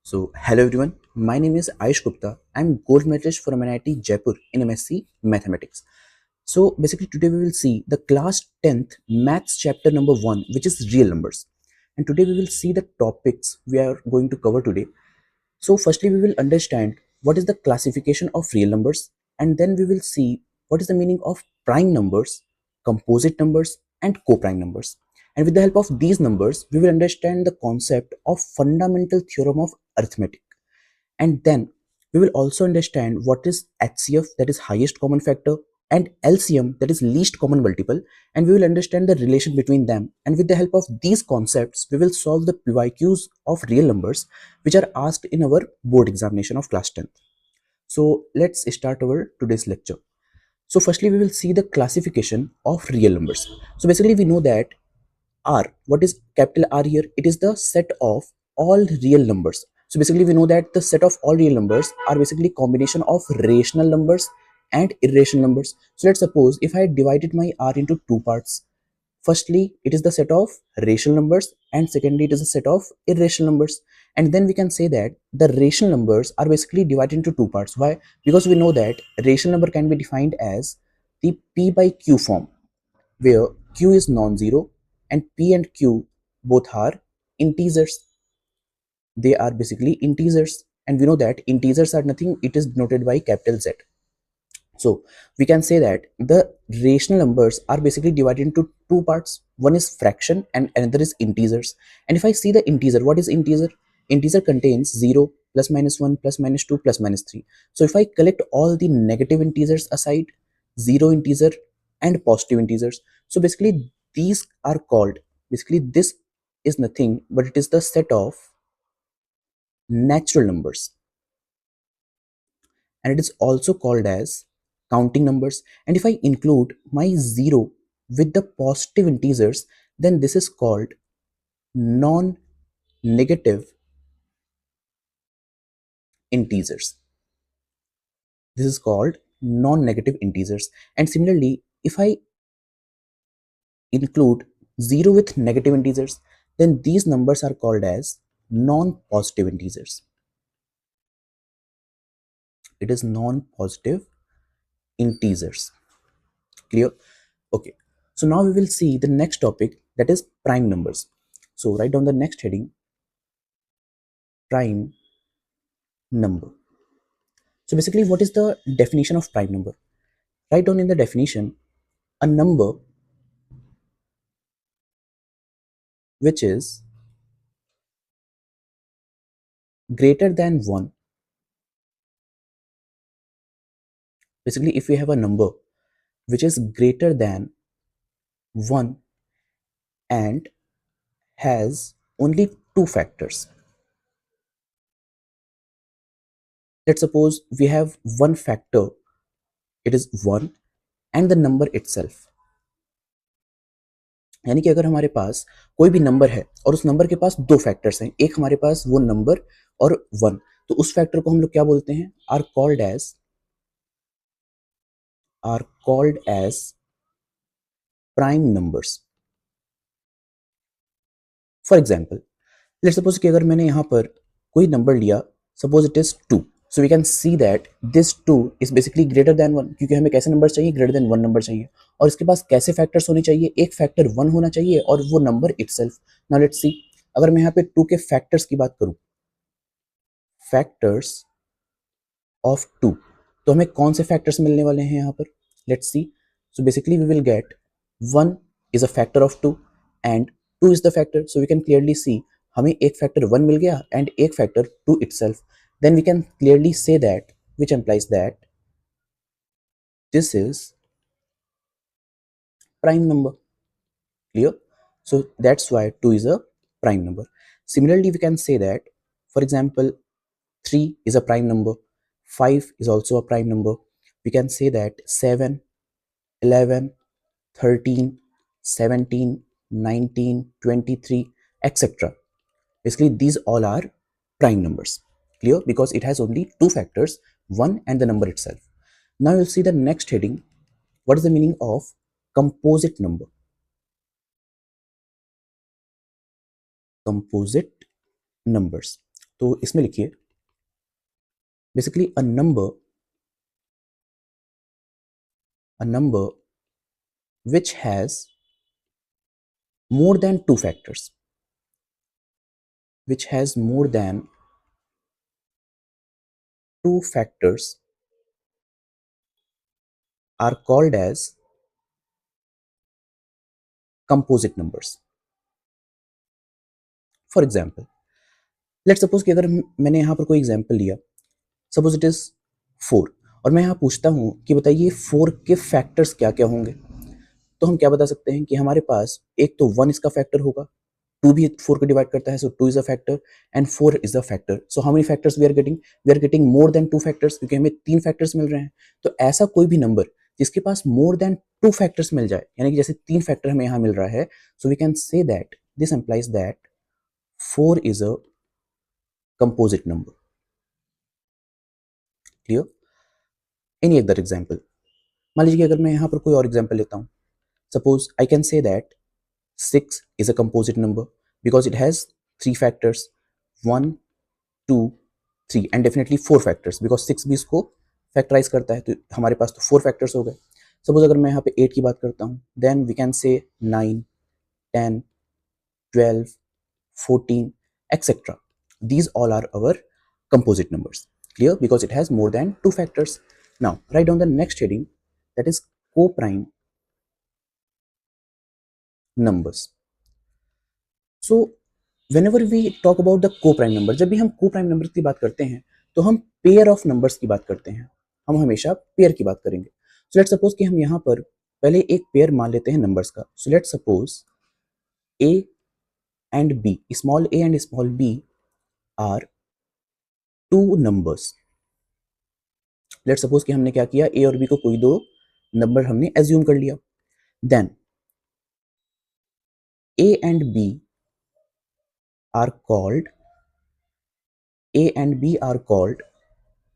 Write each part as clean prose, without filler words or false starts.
So, hello everyone. My name is Ayush Gupta. I'm gold medalist from NIT Jaipur in MSc Mathematics. So, basically, today we will see the class 10th Maths chapter number 1, which is real numbers. And today we will see the topics we are going to cover today. So, firstly, we will understand what is the classification of real numbers, and then we will see what is the meaning of prime numbers, composite numbers, and co-prime numbers. And with the help of these numbers, we will understand the concept of fundamental theorem of arithmetic. And then we will also understand what is HCF, that is highest common factor, and LCM, that is least common multiple, and we will understand the relation between them. And with the help of these concepts, we will solve the PYQs of real numbers which are asked in our board examination of class 10th. So let's start our today's lecture. So firstly, we will see the classification of real numbers. So basically, we know that R, what is capital R here? It is the set of all real numbers. So basically we know that the set of all real numbers are basically combination of rational numbers and irrational numbers. So let's suppose if I divided my R into two parts. Firstly, it is the set of rational numbers, and secondly, it is a set of irrational numbers. And then we can say that the rational numbers are basically divided into two parts. Why? Because we know that rational number can be defined as the P by Q form, where Q is non-zero and P and Q both are integers. They are basically integers, and we know that integers are nothing, it is denoted by capital Z. So we can say that the rational numbers are basically divided into two parts. One is fraction and another is integers. And if I see the integer, what is integer? Integer contains 0, plus minus 1, plus minus 2, plus minus 3. So if I collect all the negative integers aside, 0 integer and positive integers, so basically these are called, basically this is nothing but it is the set of natural numbers, and it is also called as counting numbers. And if I include my 0 with the positive integers, then this is called non-negative integers. This is called non-negative integers. And similarly, if I include 0 with negative integers, then these numbers are called as non-positive integers. It is non-positive integers. Clear? Okay. So now we will see the next topic, that is prime numbers. So write down the next heading, prime number. So basically, what is the definition of prime number? Write down in the definition a number which is greater than 1. Basically, if we have a number which is greater than 1 and has only two factors. Let's suppose we have one factor, it is 1, and the number itself. यानी कि अगर हमारे पास कोई भी number है और उस number के पास दो फैक्टर्स हैं, एक हमारे पास वो नंबर और 1, तो उस फैक्टर को हम लोग क्या बोलते हैं? Are called as prime numbers. For example, let's suppose कि अगर मैंने यहाँ पर कोई नंबर लिया, suppose it is 2, so we can see that this 2 is basically greater than 1, क्योंकि हमें कैसे नंबर चाहिए? ग्रेटर देन 1 नंबर चाहिए. और इसके पास कैसे फैक्टर्स होने चाहिए? एक फैक्टर 1 होना चाहिए और वो नंबर इटसेल्फ. नाउ लेट्स सी, अगर मैं यहाँ पे 2 के फैक्टर्स की बात करूं, फैक्टर्स ऑफ 2, तो हमें कौन से फैक्टर्स मिलने वाले हैं यहाँ पर? Let's see. So basically we will get 1 is a factor of 2 and 2 is the factor. So we can clearly see हमें एक फैक्टर 1 मिल गया एंड एक factor 2 itself. Then we can clearly say that, which implies that this is prime number. Clear? So that's why 2 is a prime number. Similarly, we can say that, for example, 3 is a prime number, 5 is also a prime number. We can say that 7, 11, 13, 17, 19, 23, etc. Basically, these all are prime numbers. Clear? Because it has only two factors, 1 and the number itself. Now you'll see the next heading. What is the meaning of composite number? Composite numbers. तो इसमें लिखिए basically a number which has more than two factors, which has more than two factors are called as composite numbers. For example, let's suppose कि अगर मैंने यहाँ पर कोई example लिया, सपोज इट इज 4, और मैं यहाँ पूछता हूँ कि बताइए 4 के फैक्टर्स क्या क्या होंगे, तो हम क्या बता सकते हैं कि हमारे पास एक तो 1 इसका फैक्टर होगा, 2 भी 4 को डिवाइड करता है, so 2 is a factor and 4 is a factor. So how many factors we are getting more than 2 factors, क्योंकि हमें 3 फैक्टर्स मिल रहे हैं. तो ऐसा कोई भी नंबर जिसके पास मोर देन 2 फैक्टर्स मिल जाए, यानी कि जैसे 3 फैक्टर हमें यहाँ मिल रहा है, so we can say that this implies that 4 is a composite number. Clear? Any other example, मान लीजिए कि अगर मैं यहाँ पर कोई और एग्जाम्पल लेता हूँ, suppose I can say that 6 is a composite number because it has 3 factors, 1, 2, 3 and definitely 4 factors because 6 भी इसको फैक्टराइज करता है, तो हमारे पास तो 4 फैक्टर्स हो गए. सपोज अगर मैं यहाँ पे 8 की बात करता हूँ, देन वी कैन से 9, 10, 12, 14 etc. These all are our composite numbers. Clear? Because it has more than 2 factors. Now write down the next heading, that is co-prime numbers. So whenever we talk about the co-prime number, जब भी हम co-prime numbers की बात करते हैं तो हम pair of numbers की बात करते हैं, हम हमेशा पेयर की बात करेंगे. सो लेट्स सपोज कि हम यहाँ पर पहले एक पेयर मान लेते हैं नंबर्स का. So let's suppose a and b, small a and small b are two numbers. Let's suppose कि हमने क्या किया, a और b को कोई दो नंबर हमने एज्यूम कर लिया. Then a and b are called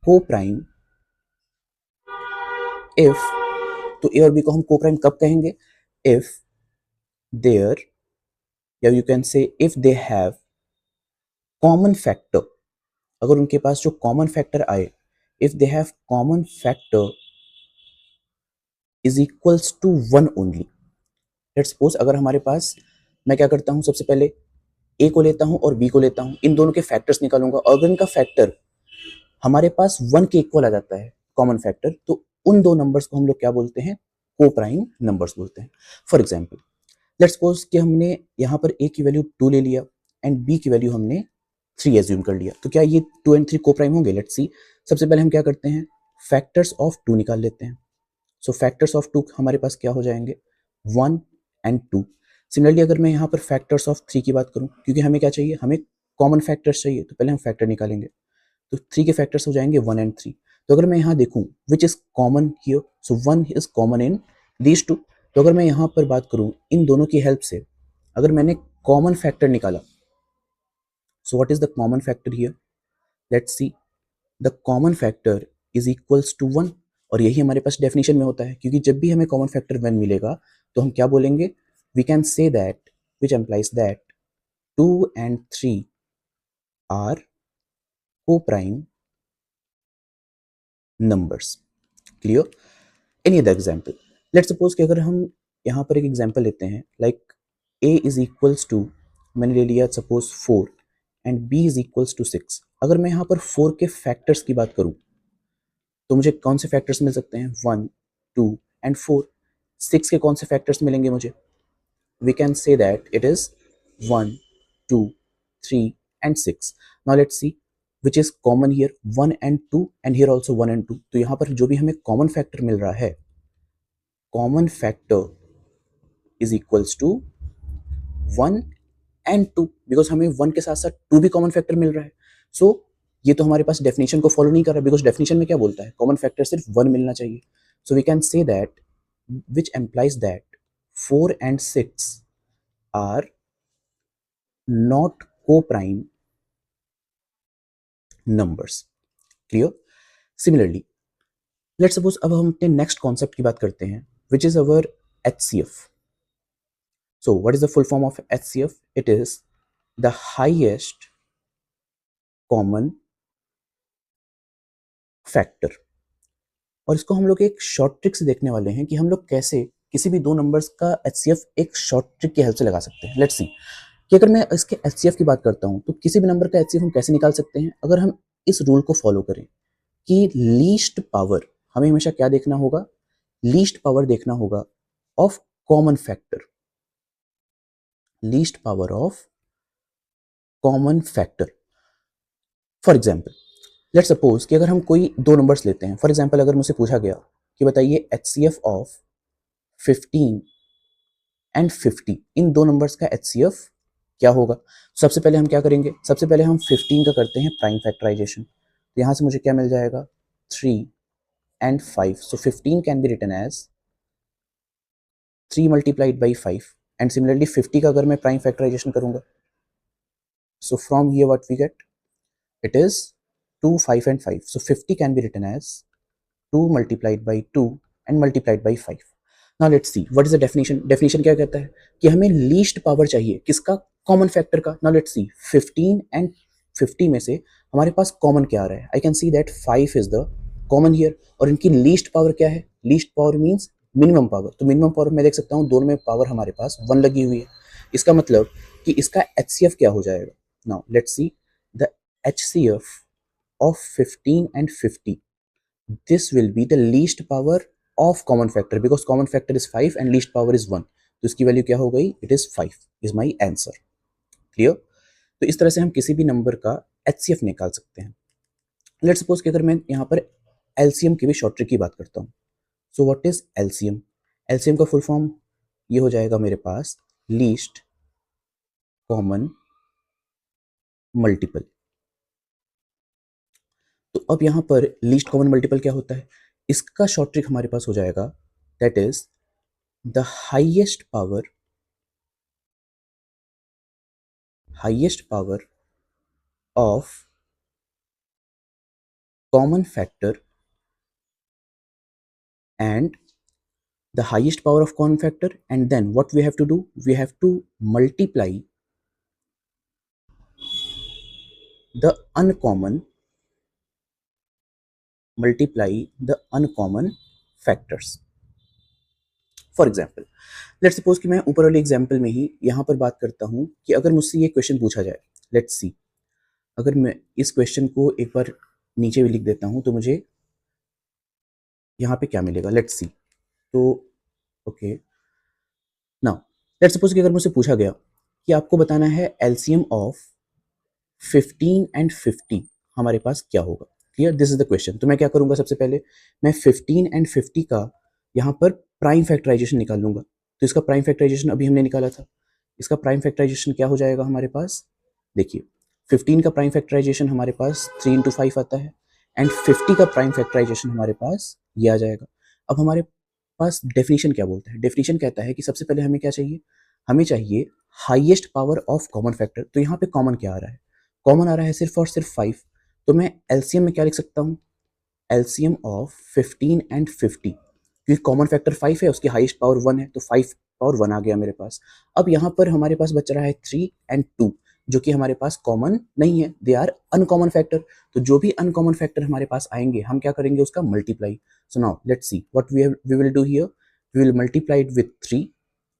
co-prime if, तो ए और बी को हम को-प्राइम कब कहेंगे, if देयर, या you can say if they have common factor. अगर उनके पास जो कॉमन फैक्टर आए, if they have common factor is equals to 1 only. Let's suppose अगर हमारे पास, मैं क्या करता हूं, सबसे पहले ए को लेता हूं और बी को लेता हूं, इन दोनों के फैक्टर्स निकालूंगा, और अगर इनका फैक्टर हमारे पास 1 के इक्वल आ जाता है कॉमन फैक्टर, तो उन दो नंबर्स को हम लोग क्या बोलते हैं, को प्राइम नंबर्स बोलते हैं. फॉर एग्जाम्पल लेट्स सपोज कि हमने यहाँ पर a की वैल्यू 2 ले लिया एंड b की वैल्यू हमने 3 एज्यूम कर लिया, तो क्या ये 2 एंड 3 को प्राइम होंगे? Let's see. सबसे पहले हम क्या करते हैं, फैक्टर्स ऑफ 2 निकाल लेते हैं. सो फैक्टर्स ऑफ 2 हमारे पास क्या हो जाएंगे, 1 एंड 2. सिमिलरली अगर मैं यहाँ पर फैक्टर्स ऑफ 3 की बात करूँ, क्योंकि हमें क्या चाहिए, हमें कॉमन फैक्टर्स चाहिए, तो पहले हम फैक्टर निकालेंगे. तो 3 के फैक्टर्स हो जाएंगे 1 एंड 3. तो अगर मैं यहाँ देखूँ which is common here, so 1 is common in these two. तो अगर मैं यहाँ पर बात करूँ इन दोनों की हेल्प से, अगर मैंने कॉमन फैक्टर निकाला, so what is the common factor here, let's see. The common factor is equals to 1, और यही हमारे पास डेफिनेशन में होता है, क्योंकि जब भी हमें कॉमन फैक्टर 1 मिलेगा तो हम क्या बोलेंगे, we can say that which implies that 2 and 3 are coprime numbers. Clear? Any other example, let's suppose कि अगर हम यहाँ पर एक एग्जाम्पल लेते हैं, like a is equals to, मैंने ले लिया suppose 4 and b is equals to 6. अगर मैं यहाँ पर 4 के फैक्टर्स की बात करूँ तो मुझे कौन से फैक्टर्स मिल सकते हैं, 1, 2 एंड 4. 6 के कौन से फैक्टर्स मिलेंगे मुझे, we can say that it is 1, 2, 3 and 6. Now let's see which is common here, 1 and 2 and here also 1 and 2. तो यहाँ पर जो भी हमें कॉमन फैक्टर मिल रहा है, common factor is equals to 1 and 2, because हमें 1 के साथ साथ 2 भी कॉमन फैक्टर मिल रहा है. सो ये तो हमारे पास डेफिनेशन को फॉलो नहीं कर रहा, बिकॉज डेफिनेशन में क्या बोलता है, कॉमन फैक्टर सिर्फ 1 मिलना चाहिए. So we can say that which implies that 4 and 6 are not coprime numbers. Clear? Similarly let's suppose अब हम अपने नेक्स्ट कॉन्सेप्ट की बात करते हैं, which is our HCF. So what is the full form of HCF? It is the highest common factor. और इसको हम लोग एक शॉर्ट ट्रिक से देखने वाले हैं कि हम लोग कैसे किसी भी दो नंबर्स का एचसीएफ एक शॉर्ट ट्रिक की हेल्प से लगा सकते हैं। लेट्स सी कि अगर मैं इसके एचसीएफ की बात करता हूं तो किसी भी नंबर का एचसीएफ हम कैसे निकाल सकते हैं, अगर हम इस रूल को फॉलो करें कि लीस्ट पावर, हमें हमेशा क्या देखना होगा, लीस्ट पावर देखना होगा of common factor, least power of common factor. For example let suppose कि अगर हम कोई दो नंबर्स लेते हैं, फॉर एग्जाम्पल अगर मुझसे पूछा गया कि बताइए एचसीएफ ऑफ 15 एंड 50, इन दो नंबर्स का एचसीएफ क्या होगा। सबसे पहले हम क्या करेंगे, सबसे पहले हम 15 का करते हैं प्राइम फैक्टराइजेशन, तो यहां से मुझे क्या मिल जाएगा 3 and 5, so 15 can be written as 3 multiplied by 5 and similarly 50 का अगर मैं प्राइम फैक्टराइजेशन करूंगा, so from here what we get, it is 2, 5 and 5, so 50 can be written as 2 multiplied by 2 and multiplied by 5. Now let's see what is the definition. Definition क्या कहता है कि हमें least power चाहिए किसका, common factor का। Now let's see 15 and 50 में से हमारे पास कॉमन क्या आ रहा है, I can see that 5 is the common here, और इनकी लीस्ट पावर क्या है, least power means minimum power, तो मिनिमम पावर मैं देख सकता हूँ दोनों में पावर हमारे पास 1 लगी हुई है, इसका मतलब कि इसका एचसीएफ क्या हो जाएगा। Now let's see the HCF of 15 and 50. This will be the least power of common factor because common factor is 5 and least power is 1. तो इसकी वैल्यू क्या हो गई, it is 5 is my answer. Clear. तो इस तरह से हम किसी भी नंबर का एचसीएफ निकाल सकते हैं। लेट्स सपोज कि अगर मैं यहाँ पर एलसीएम की भी शॉर्ट ट्रिक की बात करता हूँ, सो व्हाट इज एलसीएम, एलसीएम का फुल फॉर्म ये हो जाएगा मेरे पास लीस्ट कॉमन मल्टीपल। तो अब यहां पर लीस्ट कॉमन मल्टीपल क्या होता है, इसका शॉर्ट ट्रिक हमारे पास हो जाएगा that is the highest power of common factor and the highest power of common factor and then what we have to do, we have to multiply the uncommon factors. For example let's suppose कि मैं ऊपर वाले example में ही यहां पर बात करता हूं कि अगर मुझसे ये क्वेश्चन पूछा जाए, लेट्स सी अगर मैं इस क्वेश्चन को एक बार नीचे भी लिख देता हूं तो मुझे यहाँ पे क्या मिलेगा, लेट्स सी। तो ओके नाउ लेट्स सपोज कि अगर मुझसे पूछा गया कि आपको बताना है एलसीएम ऑफ 15 एंड 50 हमारे पास क्या होगा। Clear, this is the question. तो मैं क्या करूंगा, सबसे पहले मैं 15 एंड 50 का यहाँ पर प्राइम फैक्टराइजेशन निकाल लूंगा। तो इसका प्राइम फैक्टराइजेशन अभी हमने निकाला था, इसका प्राइम फैक्टराइजेशन क्या हो जाएगा हमारे पास, देखिए 15 का प्राइम फैक्टराइजेशन हमारे पास 3 इंटू 5 आता है एंड 50 का प्राइम फैक्टराइजेशन हमारे पास ये आ जाएगा। अब हमारे पास डेफिनेशन क्या बोलता है, डेफिनेशन कहता है कि सबसे पहले हमें क्या चाहिए, हमें चाहिए highest power of common factor. तो यहाँ पे कॉमन क्या आ रहा है, कॉमन आ रहा है सिर्फ और सिर्फ 5, तो मैं एलसीएम में क्या लिख सकता हूँ, एलसीएम ऑफ 15 एंड 50, क्योंकि कॉमन फैक्टर 5 है, उसकी हाईएस्ट पावर 1 है, तो 5 पावर 1 आ गया मेरे पास। अब यहाँ पर हमारे पास बच रहा है 3 एंड 2 जो कि हमारे पास कॉमन नहीं है, दे आर अनकॉमन फैक्टर। तो जो भी अनकॉमन फैक्टर हमारे पास आएंगे हम क्या करेंगे, उसका multiply. So now let's see what we will do here, we will multiply it with 3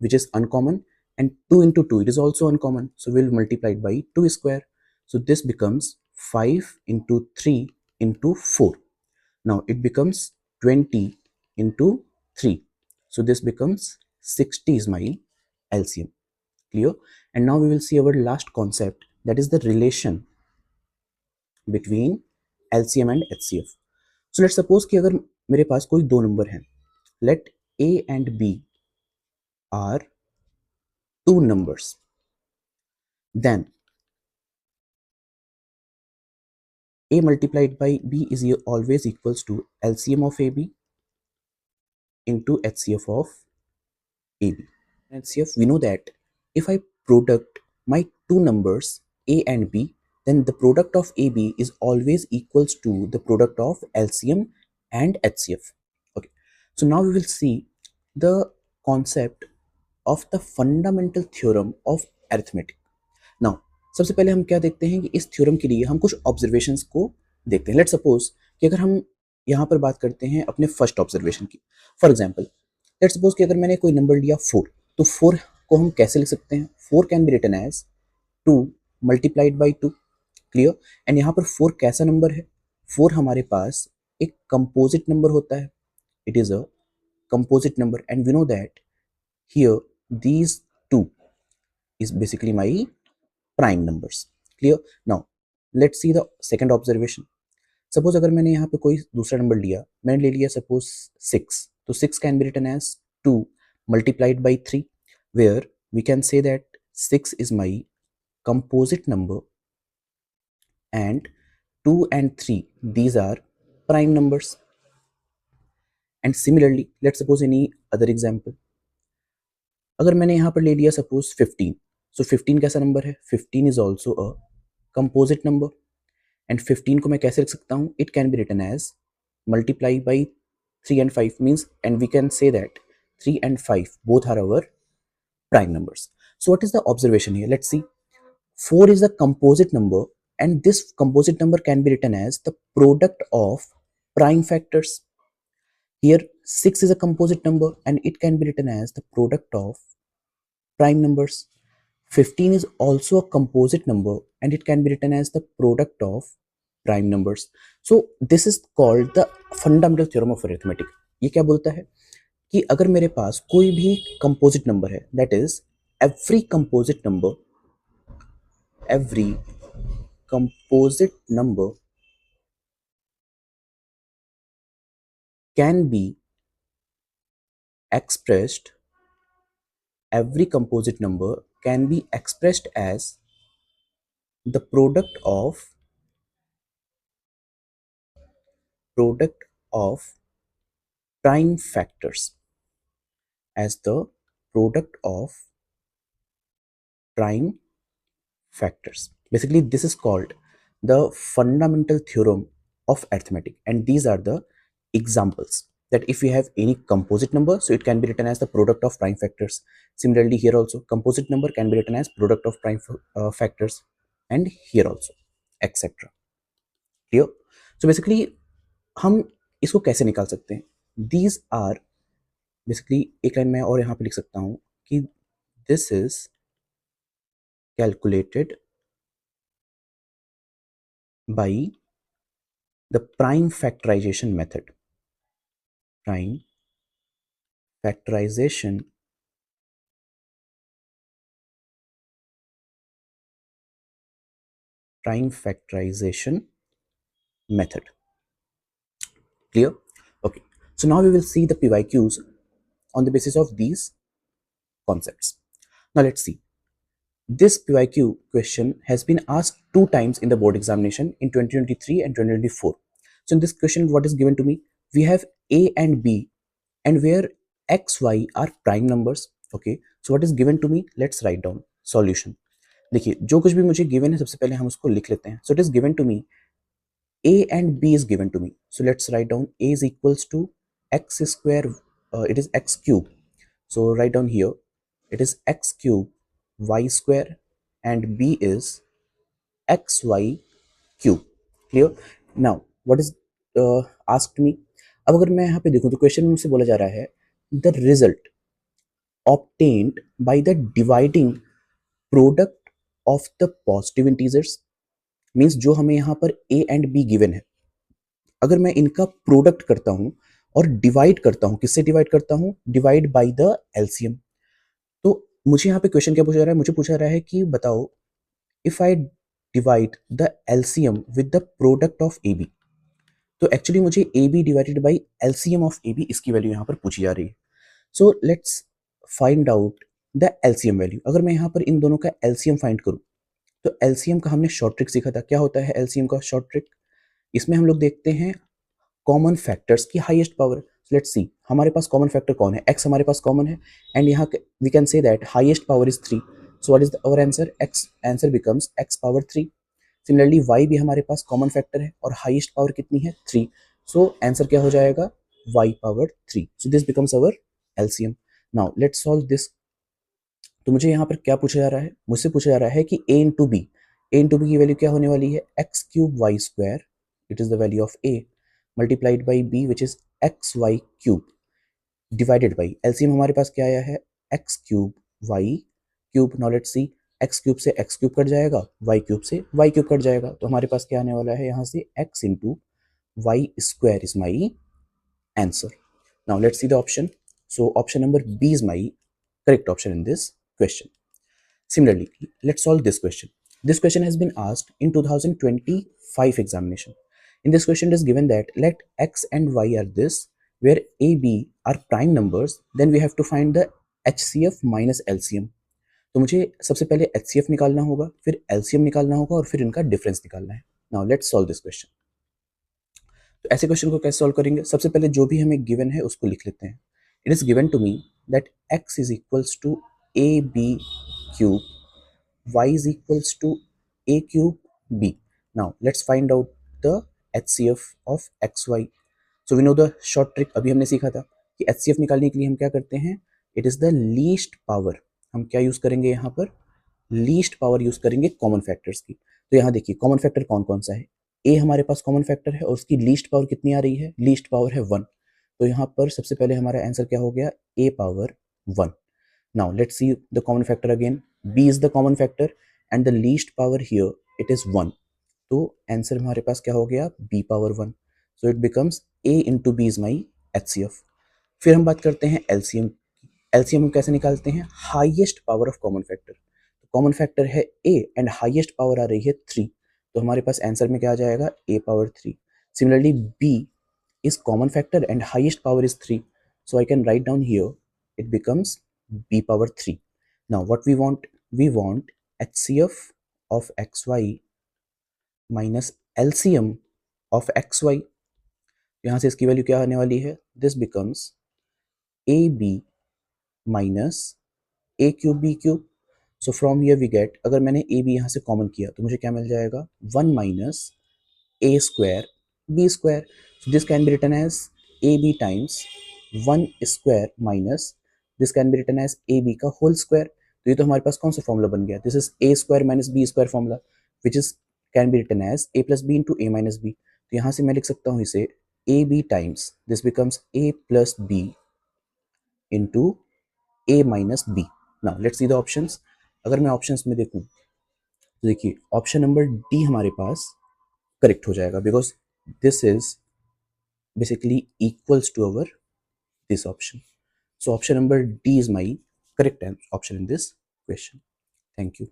which is uncommon and 2 into 2 it is also uncommon, so we'll multiply it by 2 square, so this becomes 5 into 3 into 4. Now it becomes 20 into 3, so this becomes 60 is my LCM. Clear? And now we will see our last concept, that is the relation between LCM and HCF. So let's suppose कि अगर मेरे पास कोई दो number हैं, let A and B are two numbers, then A multiplied by B is always equals to LCM of AB into HCF of AB. HCF, we know that if I product my two numbers A and B, then the product of AB is always equals to the product of LCM and HCF. Okay, so now we will see the concept of the fundamental theorem of arithmetic. Now सबसे पहले हम क्या देखते हैं कि इस theorem के लिए हम कुछ ऑब्जर्वेशंस को देखते हैं। लेट्स सपोज कि अगर हम यहाँ पर बात करते हैं अपने फर्स्ट ऑब्जर्वेशन की, फॉर एग्जाम्पल लेट्स सपोज कि अगर मैंने कोई नंबर लिया 4, तो 4 को हम कैसे लिख सकते हैं? 4 can be written as 2 multiplied by 2, clear. And यहाँ पर 4 कैसा नंबर है? 4 हमारे पास एक कंपोजिट नंबर होता है, it is a composite number, and we know that here these two is basically my prime numbers, clear। now let's see the second observation। suppose अगर मैंने यहाँ पे कोई दूसरा नंबर लिया, मैंने ले लिया suppose 6, तो 6 can be written as 2 multiplied by 3, where we can say that 6 is my composite number and 2 and 3 these are prime numbers। and similarly let's suppose any other example। अगर मैंने यहाँ पर ले लिया सपोज 15, सो 15 कैसा नंबर है? 15 is also a composite number, and 15 को मैं कैसे लिख सकता हूँ? It can be written as multiply by 3 and 5 means, and we can say that 3 and 5 both are our prime numbers। so what is the observation here? Let's see, 4 is a composite number, and this composite number can be written as the product of prime factors। here 6 is a composite number and it can be written as the product of prime numbers। 15 is also a composite number and it can be written as the product of prime numbers। so this is called the fundamental theorem of arithmetic। ये क्या बोलता है कि अगर मेरे पास कोई भी composite number है, that is every composite number every composite number can be expressed every composite number can be expressed as the product of prime factors, as the product of prime factors। basically this is called the fundamental theorem of arithmetic, and these are the examples that if we have any composite number, so it can be written as the product of prime factors। similarly here also composite number can be written as product of prime factors, and here also etc, clear। so basically हम इसको कैसे निकाल सकते हैं? these are basically एक line मैं और यहाँ पे लिख सकता हूँ कि this is calculated by the prime factorization method। prime factorization method, clear। okay, so now we will see the PYQs on the basis of these concepts। now let's see, this PYQ question has been asked 2 times in the board examination in 2023 and 2024। so in this question what is given to me? we have A and B, and where x y are prime numbers। okay, so what is given to me? let's write down solution। देखिए जो कुछ भी मुझे given है सबसे पहले हम उसको लिख लेते हैं। so it is given to me A and B is given to me, so let's write down A is equals to x square, it is x cube, so write down here it is x cube y square, and B is xy cube, clear। now what is asked me? अब अगर मैं यहाँ पे देखूँ तो question में मुझसे बोला जा रहा है the result obtained by the dividing product of the positive integers, means जो हमें यहाँ पर a and b गिवन है, अगर मैं इनका प्रोडक्ट करता हूं और डिवाइड करता हूं, किससे डिवाइड करता हूं? Divide by the LCM. तो मुझे यहाँ पे क्वेश्चन क्या पूछा जा रहा है? मुझे पूछा जा रहा है कि बताओ if I divide the LCM with the product of A B, तो एक्चुअली मुझे A B divided by LCM of A B इसकी वैल्यू यहाँ पर पूछी जा रही है। So let's find out the LCM value. अगर मैं यहाँ पर इन दोनों का एलसीएम फाइंड करूँ, तो एलसीएम का हमने शॉर्ट ट्रिक सीखा था। क्या होता है एलसीएम का शॉर्ट ट्रिक? इसमें हम लोग देखते हैं कॉमन फैक्टर्स की हाईएस्ट पावर। लेट्स सी हमारे पास कॉमन फैक्टर कौन है? x हमारे पास कॉमन है, एंड यहाँ we can say that highest power is 3। So what is our answer? x answer becomes x power 3। Similarly y भी हमारे पास कॉमन फैक्टर है और हाईएस्ट पावर कितनी है? 3। सो आंसर क्या हो जाएगा? y power 3। So this becomes our LCM. Now let's solve this. तो मुझे यहाँ पर क्या पूछा जा रहा है? मुझसे पूछा जा रहा है कि a into b, a into b की वैल्यू क्या होने वाली है, x cube y square, it is the value of a multiplied by b which is x y cube divided by LCM हमारे पास क्या आया है, x cube y cube. Now let's see, x cube से एक्स क्यूब कट जाएगा, y cube से y cube cut जाएगा, तो हमारे पास क्या आने वाला है यहाँ से x into y square is my answer. Now let's see the option. So option number b is my correct option in this question. Similarly, let's solve this question. This question has been asked in 2025 examination. In this question, it is given that let x and y are this, where a, b are prime numbers, then we have to find the HCF minus LCM. तो मुझे सबसे पहले HCF निकालना होगा, फिर LCM निकालना होगा और फिर इनका डिफरेंस निकालना है. Now let's solve this question. तो ऐसे क्वेश्चन को कैसे सॉल्व करेंगे, सबसे पहले जो भी हमें गिवन है उसको लिख लेते हैं. It is given to me that x is equals to a b cube, y is equals to a cube b. Now let's find out the HCF of xy. So we know the short trick, अभी हमने सीखा था कि HCF निकालने के लिए हम क्या करते हैं, it is the least power. हम क्या यूज करेंगे यहाँ पर, लीस्ट पावर यूज करेंगे कॉमन फैक्टर्स की. तो यहाँ देखिए कॉमन फैक्टर कौन कौन सा है, a हमारे पास कॉमन फैक्टर है और उसकी लीस्ट पावर कितनी आ रही है, लीस्ट पावर है 1. तो यहाँ पर सबसे पहले हमारा आंसर क्या हो गया, a power 1. Now let's see the common factor again. b is the common factor and the least power here it is 1. तो आंसर हमारे पास क्या हो गया, b power 1. So it becomes a into b is my HCF. फिर हम बात करते हैं LCM. LCM हम कैसे निकालते हैं, highest power of common factor. Common factor है a एंड हाईएस्ट पावर आ रही है 3, तो हमारे पास आंसर में क्या आ जाएगा, a power 3. Similarly b is common factor and highest power is 3, so I can write down here it becomes b power 3. Now what we want HCF of xy minus LCM of xy. यहाँ से इसकी value क्या आने वाली है, this becomes ab minus a cube b cube. So from here we get, अगर मैंने ab यहाँ से कॉमन किया तो मुझे क्या मिल जाएगा, 1 minus a square b square. So this can be written as ab times 1 square minus this can be written as ab का whole square. तो ये तो हमारे पास कौन सा फॉर्मूला बन गया, this is a square minus b square formula which is can be written as a plus b into a minus b. तो यहाँ से मैं लिख सकता हूँ इसे ab times this becomes a plus b into a minus b. Now let's see the options. अगर मैं ऑप्शंस में देखूँ तो देखिए ऑप्शन नंबर डी हमारे पास करेक्ट हो जाएगा because this is basically equals to our this option. So option number D is my correct option in this question. Thank you.